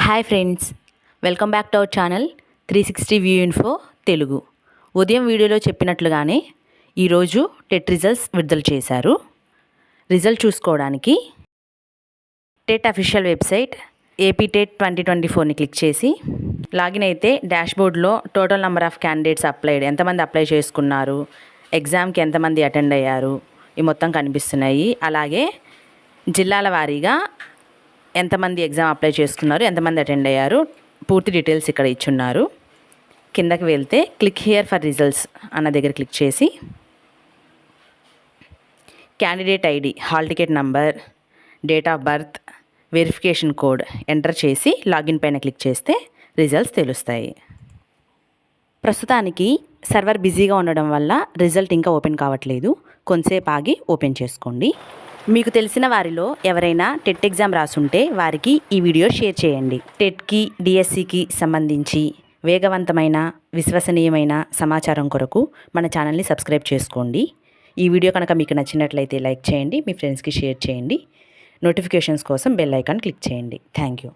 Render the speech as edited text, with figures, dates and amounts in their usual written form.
Hi friends, welcome back to our channel 360 view info Telugu. ఉదయం వీడియోలో చెప్పినట్లుగానే ఈరోజు టెట్ రిజల్ట్స్ విడుదల చేశారు. రిజల్ట్ చూసుకోవడానికి TET official website AP TET 2024ని క్లిక్ చేసి లాగిన్ అయితే డాష్బోర్డ్లో total number of candidates applied, ఎంతమంది అప్లై చేసుకున్నారు, ఎగ్జామ్కి ఎంతమంది అటెండ్ అయ్యారు, ఈ మొత్తం కనిపిస్తున్నాయి. అలాగే జిల్లాల వారీగా ఎంతమంది ఎగ్జామ్ అప్లై చేసుకున్నారు, ఎంతమంది అటెండ్ అయ్యారు, పూర్తి డీటెయిల్స్ ఇక్కడ ఇచ్చున్నారు. కిందకి వెళ్తే క్లిక్ హియర్ ఫర్ రిజల్ట్స్ అన్న దగ్గర క్లిక్ చేసి candidate ID, hall ticket number, date of birth, verification code enter చేసి లాగిన్ పైన క్లిక్ చేస్తే రిజల్ట్స్ తెలుస్తాయి. ప్రస్తుతానికి సర్వర్ బిజీగా ఉండడం వల్ల రిజల్ట్ ఇంకా ఓపెన్ కావట్లేదు. కొంతసేపు ఆగి ఓపెన్ చేసుకోండి. మీకు తెలిసిన వారిలో ఎవరైనా టెట్ ఎగ్జామ్ రాసుంటే వారికి ఈ వీడియో షేర్ చేయండి. టెట్కి, డిఎస్సికి సంబంధించి వేగవంతమైన, విశ్వసనీయమైన సమాచారం కొరకు మన ఛానల్ని సబ్స్క్రైబ్ చేసుకోండి. ఈ వీడియో కనుక మీకు నచ్చినట్లయితే లైక్ చేయండి, మీ ఫ్రెండ్స్కి షేర్ చేయండి. నోటిఫికేషన్స్ కోసం బెల్ ఐకాన్ క్లిక్ చేయండి. Thank you.